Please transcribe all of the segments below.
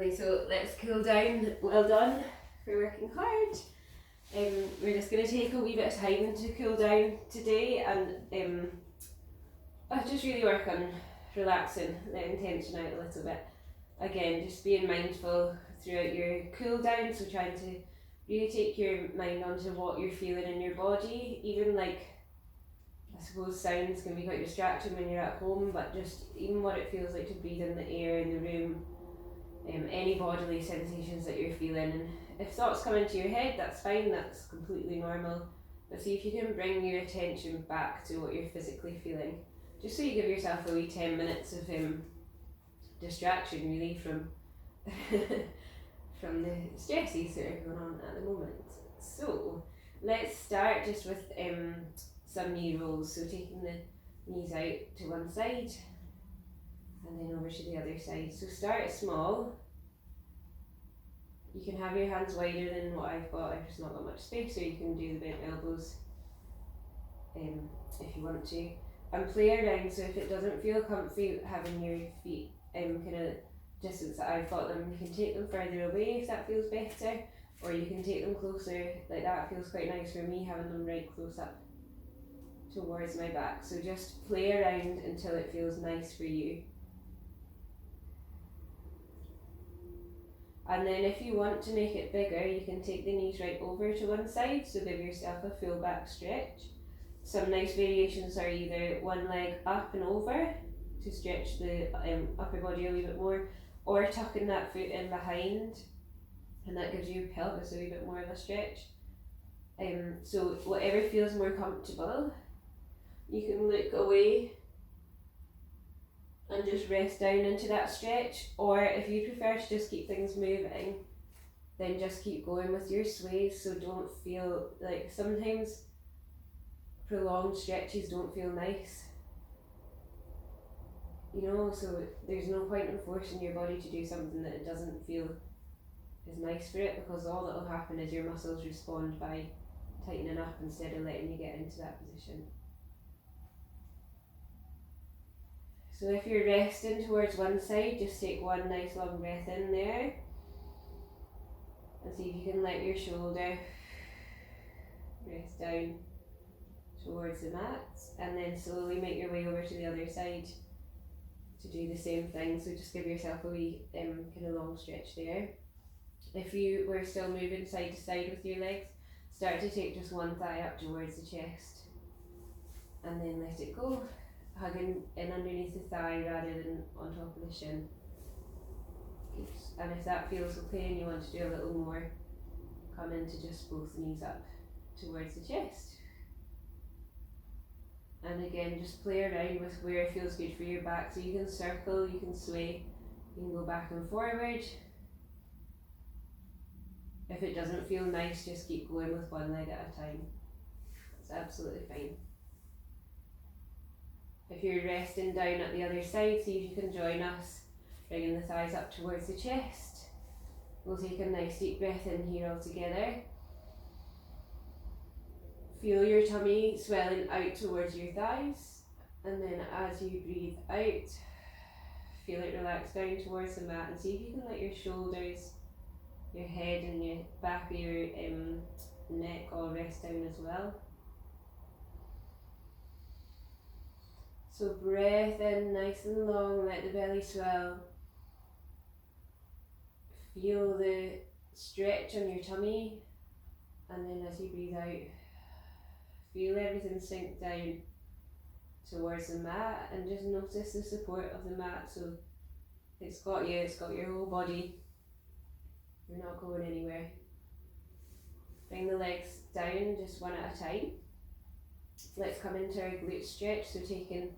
Lovely, so let's cool down. Well done for working hard. We're just going to take a wee bit of time to cool down today and just really work on relaxing, letting tension out a little bit. Again, just being mindful throughout your cool down, so trying to really take your mind onto what you're feeling in your body. Even like, I suppose sounds can be quite distracting when you're at home, but just even what it feels like to breathe in the air in the room, any bodily sensations that you're feeling. And if thoughts come into your head, that's fine, that's completely normal. But see if you can bring your attention back to what you're physically feeling. Just so you give yourself a wee 10 minutes of distraction really from from the stresses that are going on at the moment. So let's start just with some knee rolls. So taking the knees out to one side and then over to the other side. So start small. You can have your hands wider than what I've got. I've just not got much space, so you can do the bent elbows if you want to. And play around, so if it doesn't feel comfy having your feet kind of distance that I've got them, you can take them further away if that feels better, or you can take them closer, like that feels quite nice for me, having them right close up towards my back. So just play around until it feels nice for you. And then if you want to make it bigger, you can take the knees right over to one side, so give yourself a full back stretch. Some nice variations are either one leg up and over to stretch the upper body a wee bit more, or tucking that foot in behind, and that gives your pelvis a wee bit more of a stretch. So whatever feels more comfortable, you can look away and just rest down into that stretch, or if you prefer to just keep things moving, then just keep going with your sways. So don't feel like, sometimes prolonged stretches don't feel nice, you know, so there's no point in forcing your body to do something that it doesn't feel is nice for it, because all that will happen is your muscles respond by tightening up instead of letting you get into that position. So if you're resting towards one side, just take one nice long breath in there and see if you can let your shoulder rest down towards the mat, and then slowly make your way over to the other side to do the same thing. So just give yourself a wee kind of long stretch there. If you were still moving side to side with your legs, start to take just one thigh up towards the chest and then let it go, hugging in underneath the thigh rather than on top of the shin. And if that feels okay and you want to do a little more, come into just both knees up towards the chest. And again, just play around with where it feels good for your back. So you can circle, you can sway, you can go back and forward. If it doesn't feel nice, just keep going with one leg at a time. It's absolutely fine. If you're resting down at the other side, see if you can join us, bringing the thighs up towards the chest. We'll take a nice deep breath in here all together. Feel your tummy swelling out towards your thighs, and then as you breathe out, feel it relax down towards the mat, and see if you can let your shoulders, your head and your back of your neck all rest down as well. So breath in nice and long, let the belly swell. Feel the stretch on your tummy, and then as you breathe out, feel everything sink down towards the mat, and just notice the support of the mat. So it's got you, it's got your whole body. You're not going anywhere. Bring the legs down just one at a time. Let's come into our glute stretch. So taking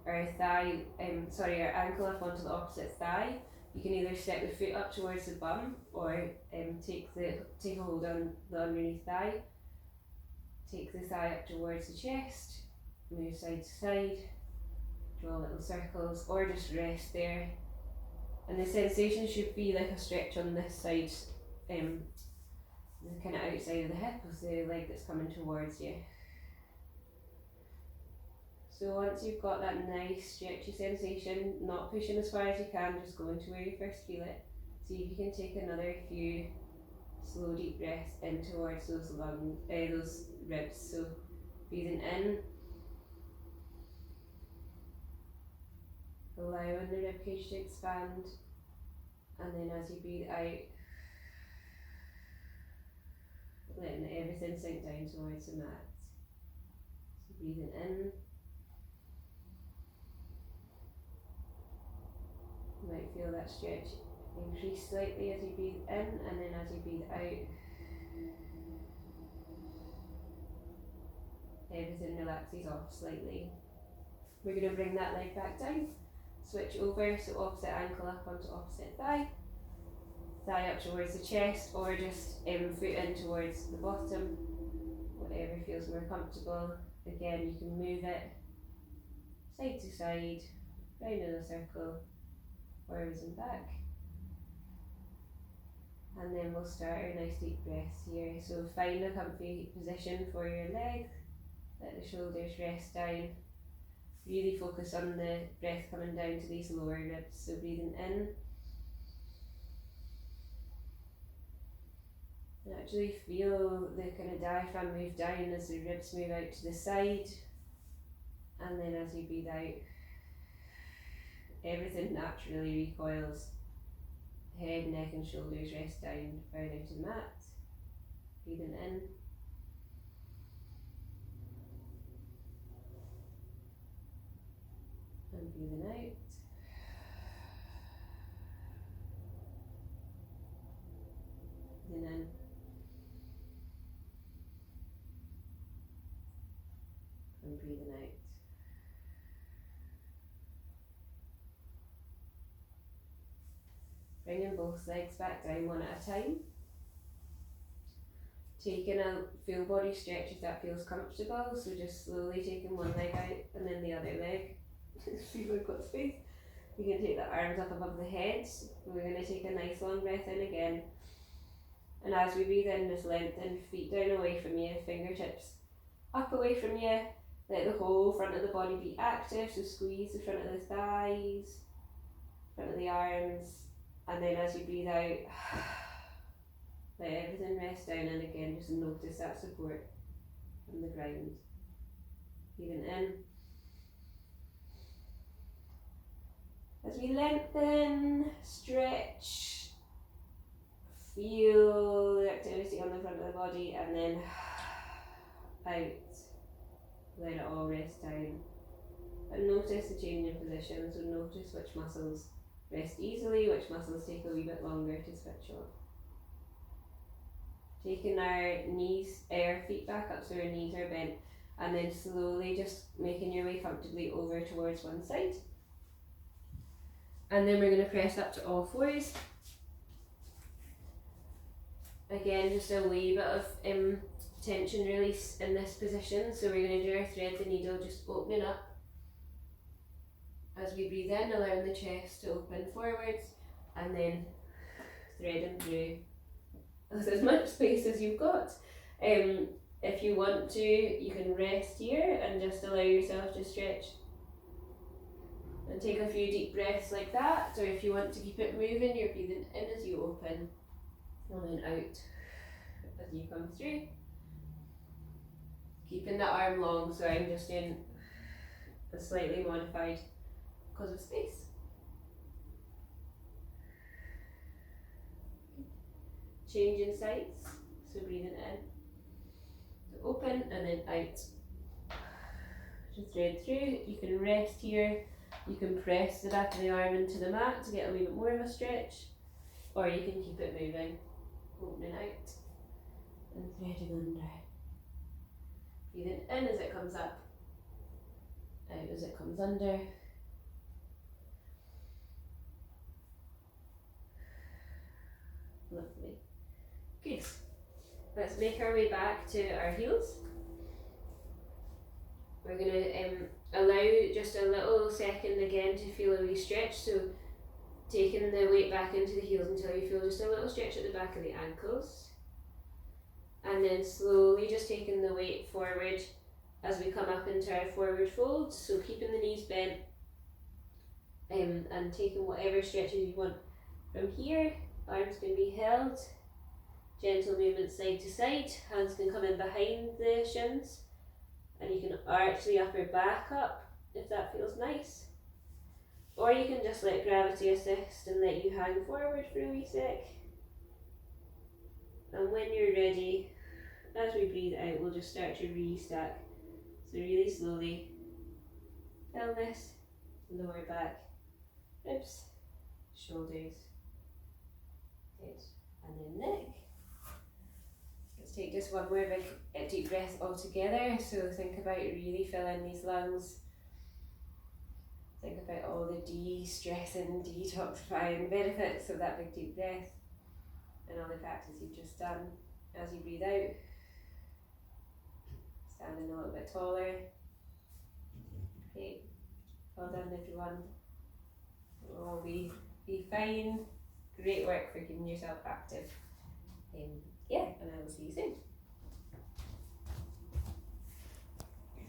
our our ankle up onto the opposite thigh. You can either step the foot up towards the bum, or take a hold on the underneath thigh. Take the thigh up towards the chest, move side to side, draw little circles, or just rest there. And the sensation should be like a stretch on this side, the kind of outside of the hip of the leg that's coming towards you. So once you've got that nice stretchy sensation, not pushing as far as you can, just going to where you first feel it. See if you can take another few slow deep breaths in towards those lungs, those ribs. So breathing in, allowing the ribcage to expand, and then as you breathe out, letting everything sink down towards the mat. So breathing in, you might feel that stretch increase slightly as you breathe in, and then as you breathe out, everything relaxes off slightly. We're going to bring that leg back down, switch over, so opposite ankle up onto opposite thigh, thigh up towards the chest, or just foot in towards the bottom, whatever feels more comfortable. Again, you can move it side to side, round in a circle, forwards and back. And then we'll start our nice deep breaths here. So find a comfy position for your leg, let the shoulders rest down. Really focus on the breath coming down to these lower ribs. So breathing in, and actually feel the kind of diaphragm move down as the ribs move out to the side. And then as you breathe out, everything naturally recoils. Head, neck and shoulders rest down further to the mat. Breathing in. And breathing out. Breathing in. And breathing out. Bringing both legs back down one at a time. Taking a full body stretch if that feels comfortable, so just slowly taking one leg out and then the other leg. See if we've got space. You can take the arms up above the head. We're going to take a nice long breath in again. And as we breathe in, just lengthen feet down away from you, fingertips up away from you. Let the whole front of the body be active, so squeeze the front of the thighs, front of the arms. And then as you breathe out, let everything rest down, and again just notice that support from the ground. Breathing in. As we lengthen, stretch, feel the activity on the front of the body, and then out. Let it all rest down. And notice the change in position, so notice which muscles rest easily, which muscles take a wee bit longer to switch off. Taking our knees, our feet back up so our knees are bent, and then slowly just making your way comfortably over towards one side. And then we're going to press up to all fours. Again, just a wee bit of tension release in this position. So we're going to do our thread the needle, just opening up. As we breathe in, allowing the chest to open forwards, and then threading through with as much space as you've got. If you want to, you can rest here and just allow yourself to stretch and take a few deep breaths like that. Or if you want to keep it moving, you're breathing in as you open and then out as you come through. Keeping the arm long, so I'm just doing a slightly modified because of space. Changing sides, so breathing in, so open and then out. Just thread through. You can rest here, you can press the back of the arm into the mat to get a wee bit more of a stretch, or you can keep it moving, opening out and threading under. Breathing in as it comes up, out as it comes under. Lovely. Good. Let's make our way back to our heels. We're going to allow just a little second again to feel a wee stretch. So taking the weight back into the heels until you feel just a little stretch at the back of the ankles. And then slowly just taking the weight forward as we come up into our forward fold. So keeping the knees bent and taking whatever stretches you want from here. Arms can be held. Gentle movement side to side. Hands can come in behind the shins. And you can arch the upper back up if that feels nice. Or you can just let gravity assist and let you hang forward for a wee sec. And when you're ready, as we breathe out, we'll just start to restack. So really slowly, pelvis, lower back, ribs, shoulders, head, and then neck. Let's take just one more big deep breath all together. So think about really filling these lungs. Think about all the de-stressing, detoxifying benefits of that big deep breath and all the practice you've just done. As you breathe out, standing a little bit taller. Great. Well done, everyone. We'll all be fine. Great work for keeping yourself active. Yeah, and I will see you soon.